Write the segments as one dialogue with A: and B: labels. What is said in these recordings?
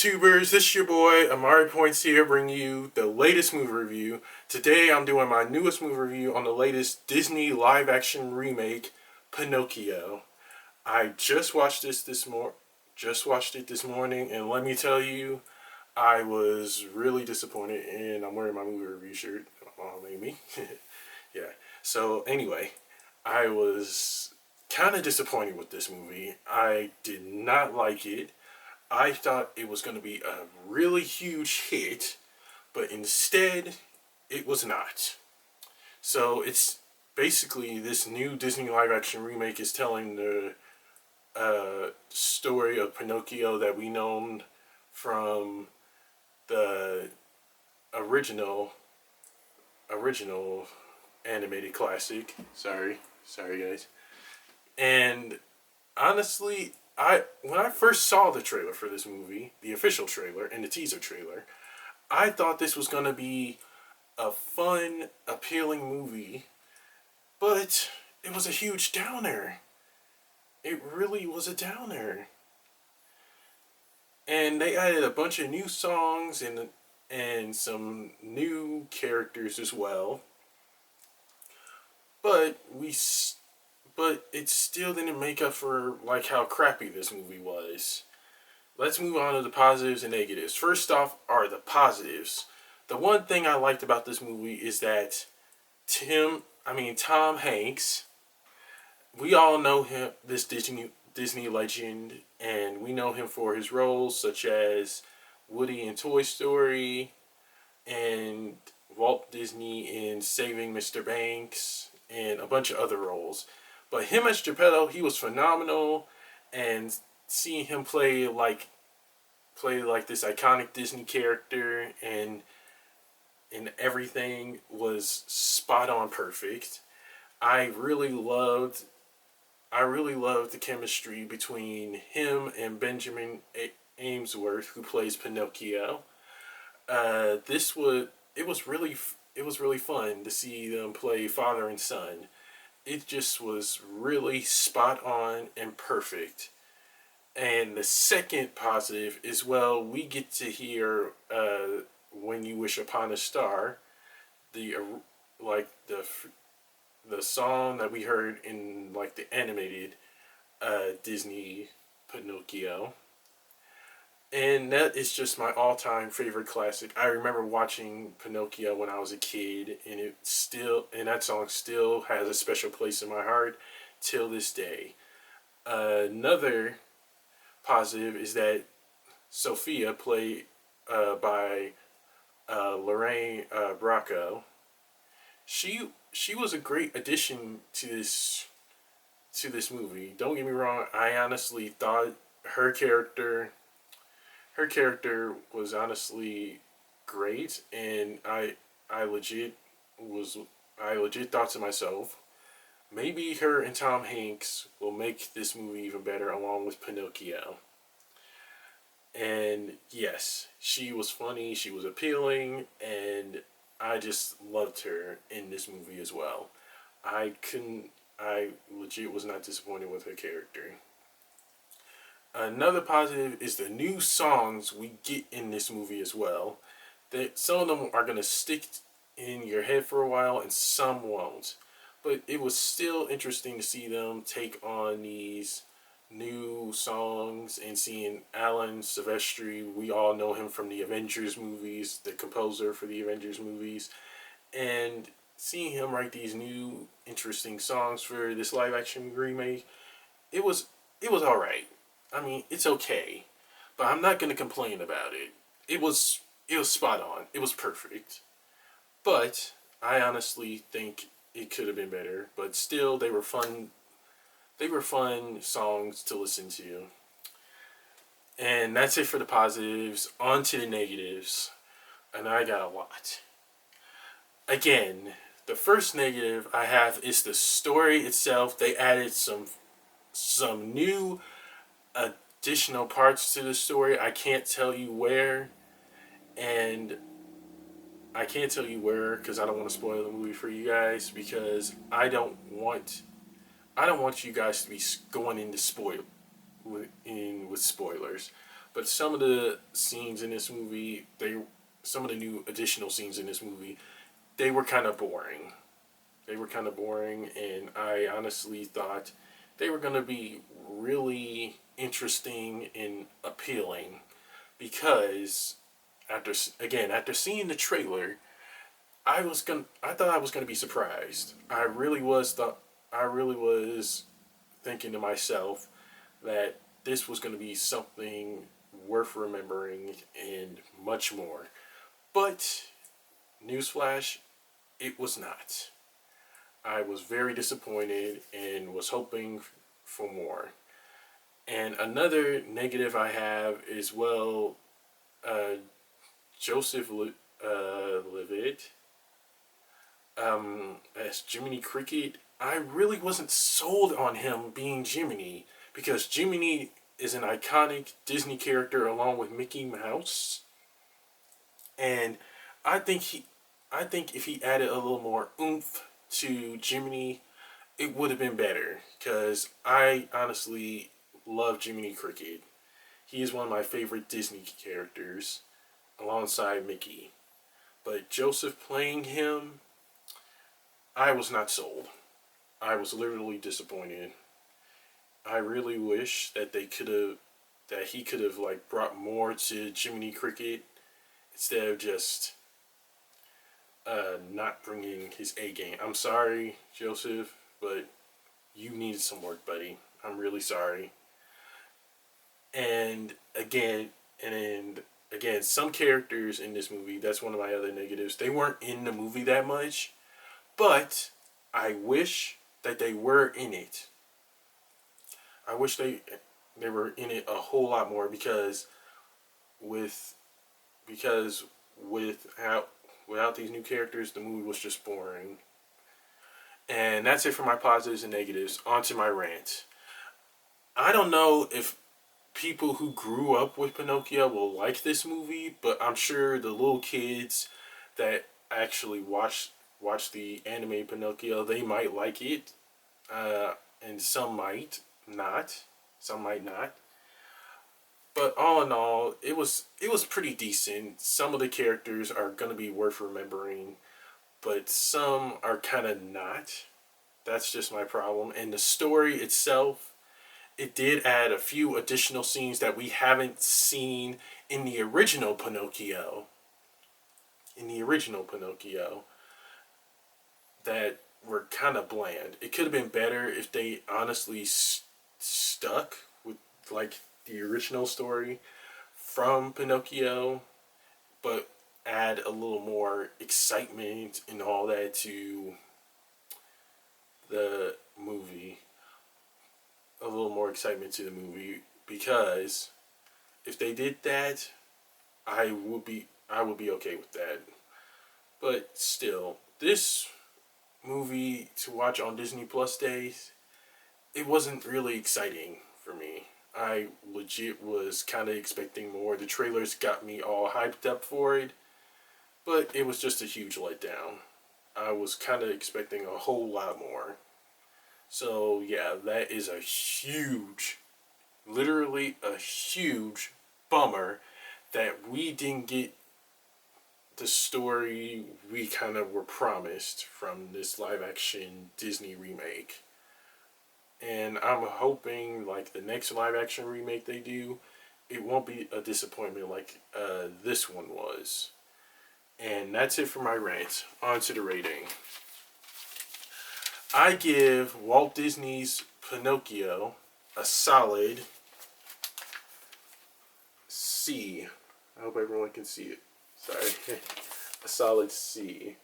A: YouTubers, this is your boy Amari Points here, bringing you the latest movie review. Today I'm doing my newest movie review on the latest Disney live-action remake, Pinocchio. I just watched it this morning, and let me tell you, I was really disappointed. And I'm wearing my movie review shirt. My mom made me. Yeah. So anyway, I was kind of disappointed with this movie. I did not like it. I thought it was going to be a really huge hit, but instead, it was not. So it's basically this new Disney live action remake is telling the story of Pinocchio that we know from the original original animated classic. Sorry guys. And honestly, I when I first saw the trailer for this movie, the official trailer and the teaser trailer, I thought this was gonna be a fun, appealing movie, but it was a huge downer. It really was a downer. And they added a bunch of new songs and some new characters as well. But but it still didn't make up for like how crappy this movie was. Let's move on to the positives and negatives. First off are the positives. The one thing I liked about this movie is that Tom Hanks, we all know him, this Disney legend, and we know him for his roles such as Woody in Toy Story and Walt Disney in Saving Mr. Banks and a bunch of other roles. But him as Geppetto, he was phenomenal, and seeing him play like this iconic Disney character and everything was spot on perfect. I really loved I really loved the chemistry between him and Benjamin Amesworth, who plays Pinocchio. This was it was really fun to see them play father and son. It just was really spot on and perfect. And the second positive is, well, we get to hear "When You Wish Upon a Star," the like the song that we heard in like the animated Disney Pinocchio. And that is just my all-time favorite classic. I remember watching Pinocchio when I was a kid, and that song still has a special place in my heart till this day. Another positive is that Sophia, played by Lorraine Bracco, she was a great addition to this movie. Don't get me wrong. I honestly thought her character her character was honestly great, and I legit was I legit thought to myself, maybe her and Tom Hanks will make this movie even better along with Pinocchio. And yes, she was funny, she was appealing, and I just loved her in this movie as well. I legit was not disappointed with her character. Another positive is the new songs we get in this movie as well. That some of them are gonna stick in your head for a while, and some won't. But it was still interesting to see them take on these new songs and seeing Alan Silvestri. We all know him from the Avengers movies, the composer for the Avengers movies, and seeing him write these new interesting songs for this live action remake, it was it was all right. I mean, it's okay, but I'm not gonna complain about it. It was spot on. It was perfect. But I honestly think it could have been better. But still, they were fun. They were fun songs to listen to. And that's it for the positives. On to the negatives, and I got a lot. Again, the first negative I have is the story itself. They added some new additional parts to the story. I can't tell you where, and I can't tell you where because I don't want to spoil the movie for you guys, because I don't want you guys to be going into with spoilers. But some of the scenes in this movie, some of the new additional scenes in this movie, they were kind of boring. They were kind of boring, and I honestly thought they were going to be really interesting and appealing because after seeing the trailer, I thought I was gonna be surprised. I really was thinking to myself that this was gonna be something worth remembering and much more. But newsflash, it was not. I was very disappointed and was hoping for more. And another negative I have is, well, uh, Joseph Levitt as Jiminy Cricket. I really wasn't sold on him being Jiminy because Jiminy is an iconic Disney character along with Mickey Mouse, and I think he, I think if he added a little more oomph to Jiminy, it would have been better. Because I honestly love Jiminy Cricket. He is one of my favorite Disney characters, alongside Mickey. But Joseph playing him, I was not sold. I was literally disappointed. I really wish that he could have like brought more to Jiminy Cricket instead of just not bringing his A game. I'm sorry, Joseph, but you needed some work, buddy. I'm really sorry. And again, and again, some characters in this movie, that's one of my other negatives. They weren't in the movie that much, but I wish that they were in it. I wish they were in it a whole lot more with because without without these new characters, the movie was just boring. And that's it for my positives and negatives. On to my rant. I don't know if people who grew up with Pinocchio will like this movie, but I'm sure the little kids that actually watch the anime Pinocchio, they might like it, and some might not. Some might not. But all in all, it was pretty decent. Some of the characters are gonna be worth remembering, but some are kind of not. That's just my problem. And the story itself, it did add a few additional scenes that we haven't seen in the original Pinocchio. In the original Pinocchio, that were kind of bland. It could have been better if they honestly stuck with like the original story from Pinocchio, but add a little more excitement and all that to the movie. A little more excitement to the movie because if they did that, I would be okay with that. But still, this movie to watch on Disney Plus days, it wasn't really exciting for me. I legit was kind of expecting more. The trailers got me all hyped up for it, but it was just a huge letdown. I was kind of expecting a whole lot more. So, yeah, that is a huge, literally a huge bummer that we didn't get the story we kind of were promised from this live action Disney remake. And I'm hoping like the next live action remake they do, it won't be a disappointment like this one was. And that's it for my rant. On to the rating. I give Walt Disney's Pinocchio a solid C. I hope everyone can see it. Sorry. A solid C.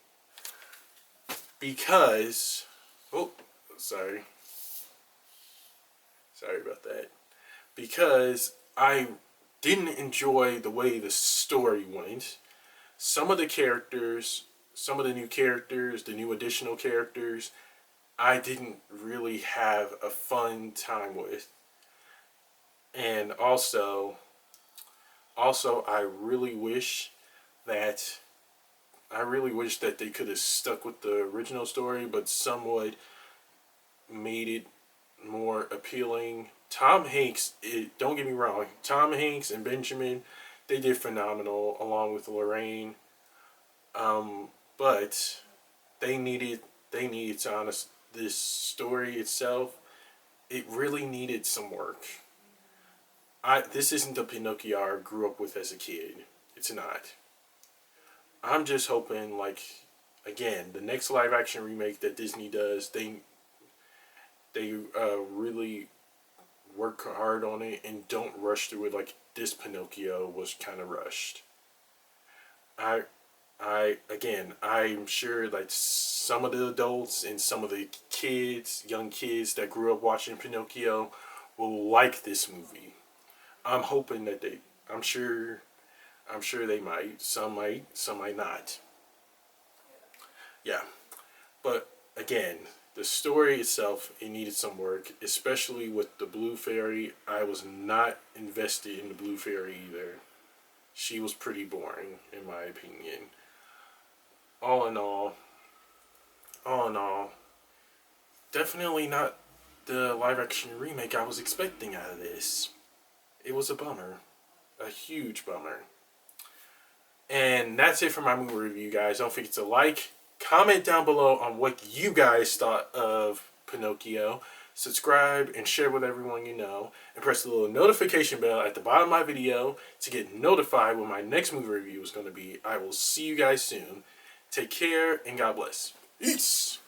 A: Because. Oh, sorry. Sorry about that. Because I didn't enjoy the way the story went. Some of the characters, some of the new characters, the new additional characters, I didn't really have a fun time with. And also that I really wish that they could have stuck with the original story, but somewhat made it more appealing. Tom Hanks, don't get me wrong, Tom Hanks and Benjamin, they did phenomenal along with Lorraine. But they needed to honest this story itself. It really needed some work. This isn't the Pinocchio I grew up with as a kid. It's not. I'm just hoping, like, again, the next live action remake that Disney does, they really work hard on it and don't rush through it like this Pinocchio was kind of rushed. I I'm sure like some of the adults and some of the kids, young kids that grew up watching Pinocchio will like this movie. I'm hoping that they I'm sure they might. Some might not. Yeah. But again, the story itself, it needed some work, especially with the Blue Fairy. I was not invested in the Blue Fairy either. She was pretty boring, in my opinion. All in all, all in all, definitely not the live action remake I was expecting out of this. It was a bummer. A huge bummer. And that's it for my movie review, guys. Don't forget to like, comment down below on what you guys thought of Pinocchio. Subscribe and share with everyone you know. And press the little notification bell at the bottom of my video to get notified when my next movie review is going to be. I will see you guys soon. Take care and God bless. Peace.